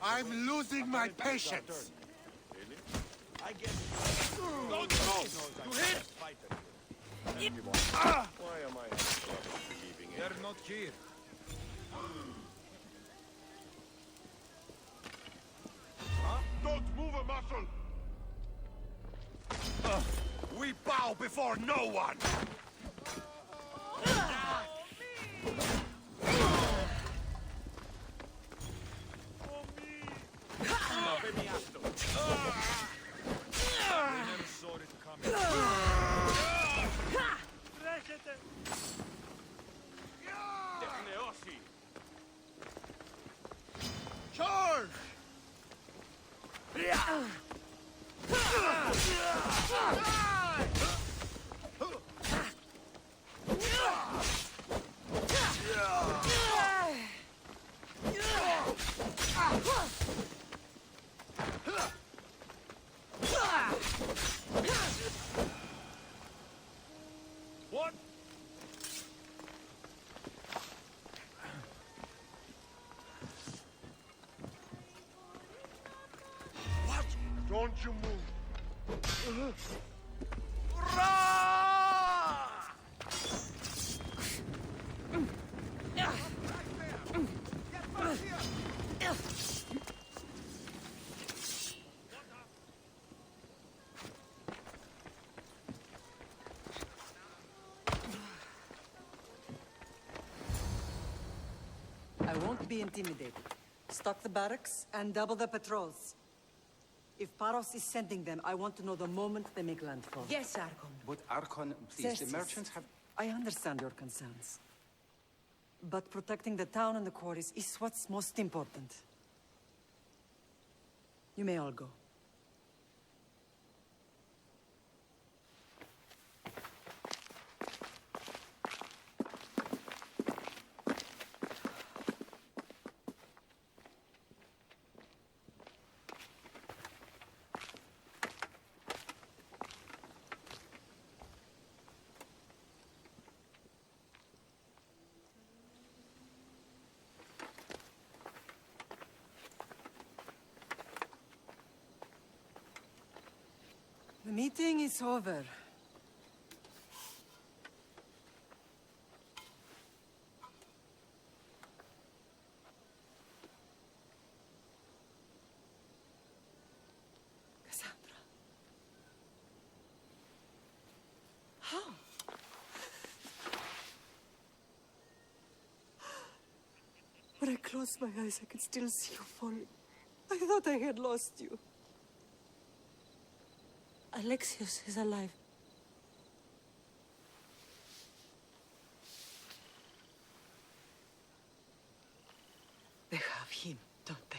I'm losing my patience. Really? I guess. Don't move! You hit? Why am I believing it? They're not here. Huh? Don't move a muscle! We bow before no one! Charge! What? What? Don't you move. I won't be intimidated. Stock the barracks and double the patrols. If Paros is sending them, I want to know the moment they make landfall. Yes, Archon. But Archon, please, the Xerxes, merchants have... I understand your concerns. But protecting the town and the quarries is what's most important. You may all go. The meeting is over. Cassandra. How? When I closed my eyes, I could still see you falling. I thought I had lost you. Alexios is alive. They have him, don't they?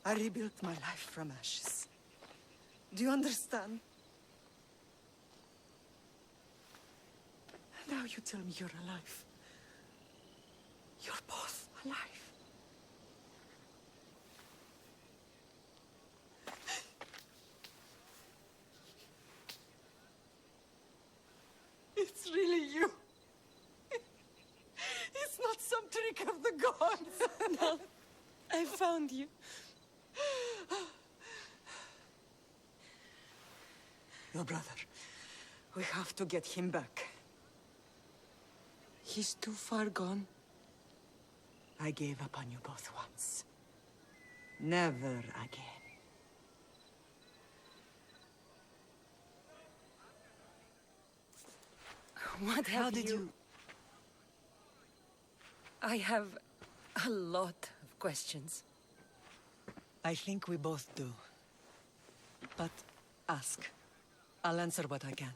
I rebuilt my life from ashes. Do you understand? Now you tell me you're alive. You're both alive. It's really you. It's not some trick of the gods. No, I found you. Your brother. We have to get him back. He's too far gone. I gave up on you both once. Never again. What have How did you... I have a lot of questions. I think we both do. But ask. I'll answer what I can.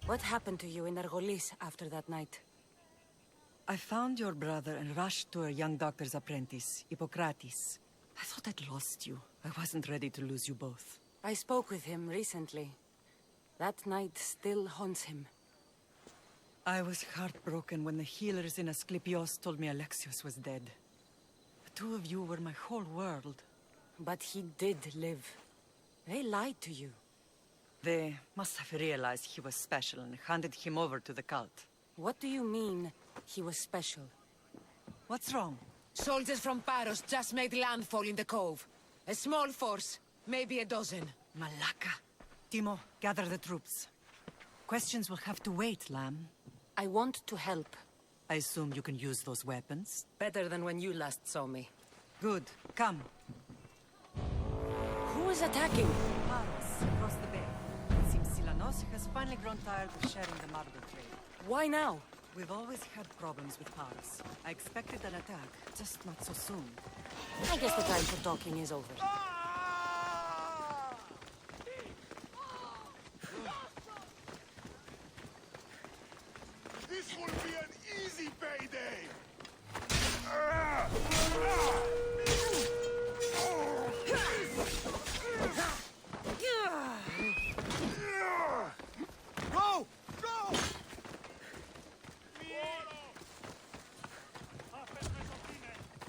What happened to you in Argolis after that night? I found your brother and rushed to a young doctor's apprentice, Hippocrates. I thought I'd lost you. I wasn't ready to lose you both. I spoke with him recently. That night still haunts him. I was heartbroken when the healers in Asclepios told me Alexios was dead. The two of you were my whole world. But he did live. They lied to you. They must have realized he was special and handed him over to the cult. What do you mean, he was special? What's wrong? Soldiers from Paros just made landfall in the cove. A small force, maybe a dozen. Malaka. Timo, gather the troops. Questions will have to wait, Lamb. I want to help. I assume you can use those weapons? Better than when you last saw me. Good. Come. Who is attacking? Paros, across the bay. It seems Silanos has finally grown tired of sharing the marble trade. Why now? We've always had problems with Paros. I expected an attack, just not so soon. I guess the time for talking is over. This will be an easy payday! Go! Go!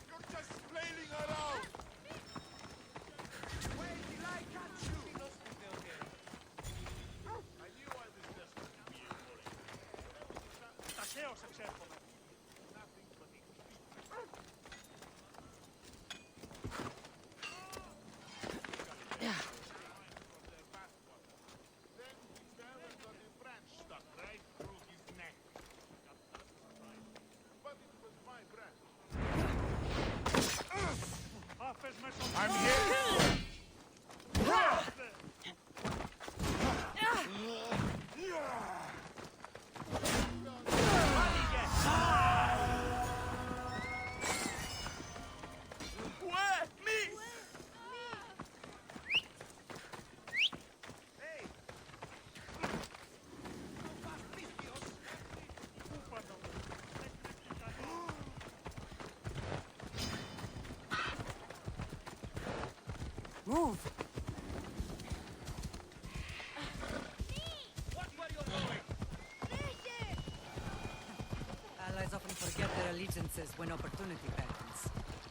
You're just flailing around! Wait till I catch you! I knew I was destined to be a bully. Nothing but Then he fell and got a branch stuck right through his neck. But it was my branch. I'm here! Where? Me? Hey! Move! Allies often forget their allegiances when opportunity beckons.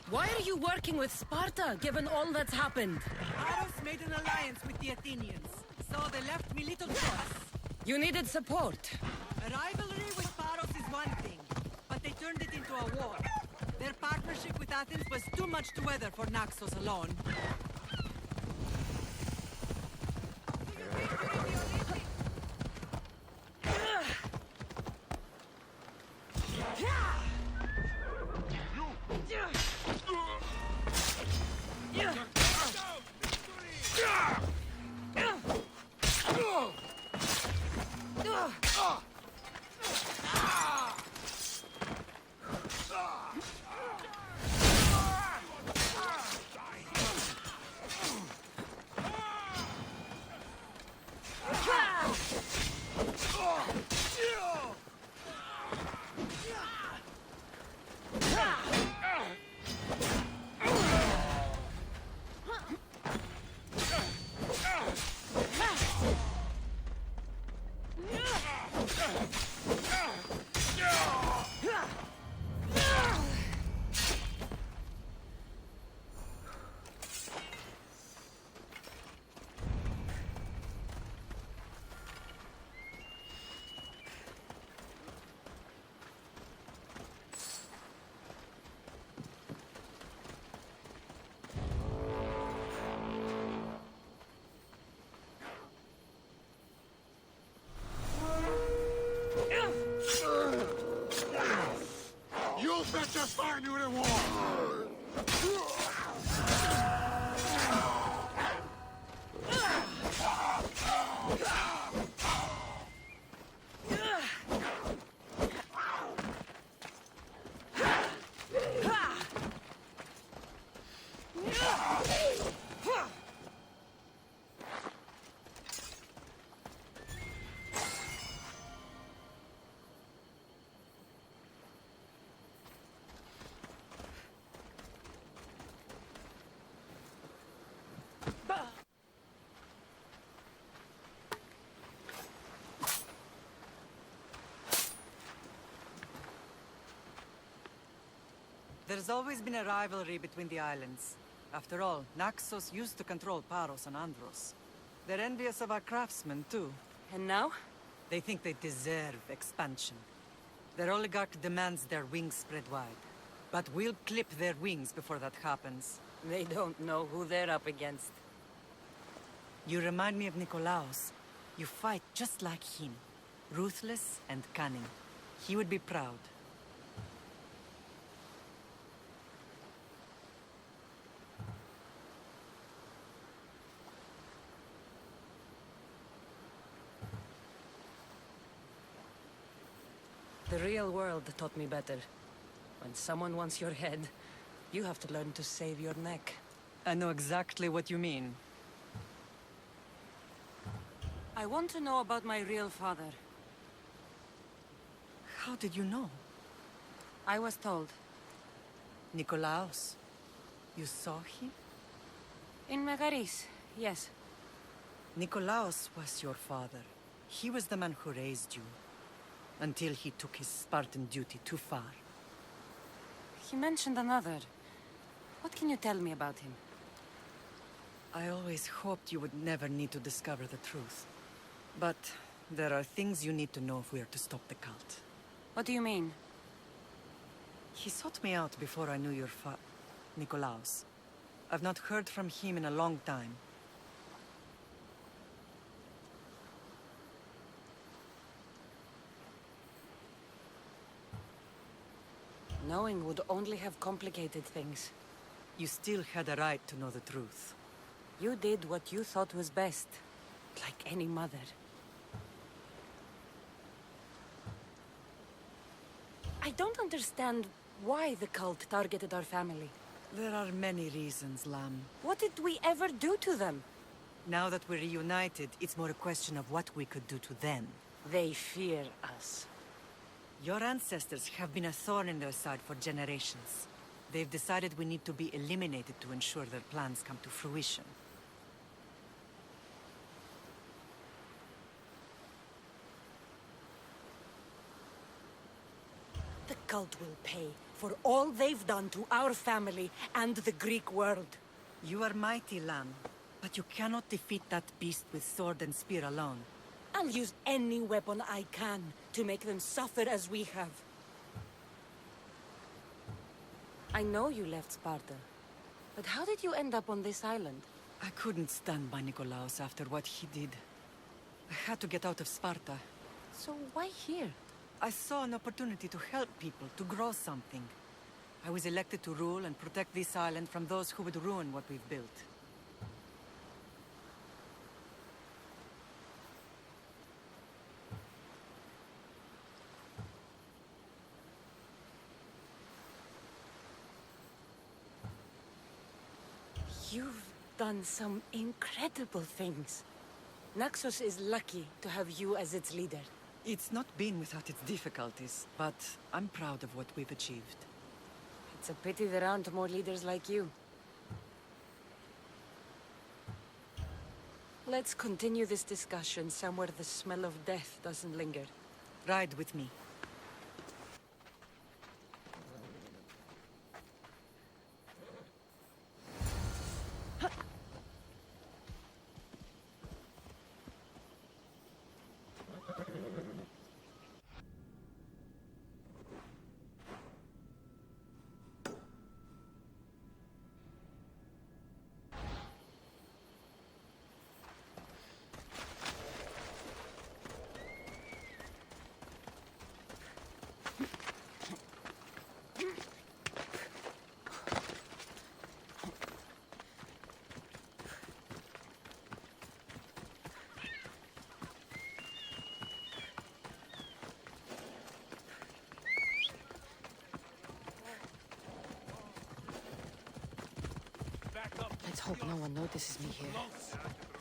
Why are you working with Sparta, given all that's happened? Paros made an alliance with the Athenians, so they left me little choice. You needed support. A rivalry with Paros is one thing, but they turned it into a war. Their partnership with Athens was too much to weather for Naxos alone. You'll fetch us far new reward! There's always been a rivalry between the islands. After all, Naxos used to control Paros and Andros. They're envious of our craftsmen, too. And now? They think they deserve expansion. Their oligarch demands their wings spread wide. But we'll clip their wings before that happens. They don't know who they're up against. You remind me of Nikolaos. You fight just like him. Ruthless and cunning. He would be proud. The real world taught me better. When someone wants your head, you have to learn to save your neck. I know exactly what you mean. I want to know about my real father. How did you know? I was told. Nikolaos. You saw him? In Megaris, yes. Nikolaos was your father. He was the man who raised you. Until he took his Spartan duty too far. He mentioned another. What can you tell me about him? I always hoped you would never need to discover the truth. But there are things you need to know if we are to stop the cult. What do you mean? He sought me out before I knew your Nikolaos. I've not heard from him in a long time. Knowing would only have complicated things. You still had a right to know the truth. You did what you thought was best. Like any mother. I don't understand why the cult targeted our family. There are many reasons, Lam. What did we ever do to them? Now that we're reunited, it's more a question of what we could do to them. They fear us. Your ancestors have been a thorn in their side for generations. They've decided we need to be eliminated to ensure their plans come to fruition. The cult will pay for all they've done to our family and the Greek world. You are mighty, Lam, but you cannot defeat that beast with sword and spear alone. I'll use any weapon I can to make them suffer as we have. I know you left Sparta, but how did you end up on this island? I couldn't stand by Nikolaos after what he did. I had to get out of Sparta. So why here? I saw an opportunity to help people, to grow something. I was elected to rule and protect this island from those who would ruin what we've built. You've done some incredible things. Naxos is lucky to have you as its leader. It's not been without its difficulties, but I'm proud of what we've achieved. It's a pity there aren't more leaders like you. Let's continue this discussion somewhere the smell of death doesn't linger. Ride with me. Back up. Let's hope no one notices me here. Close.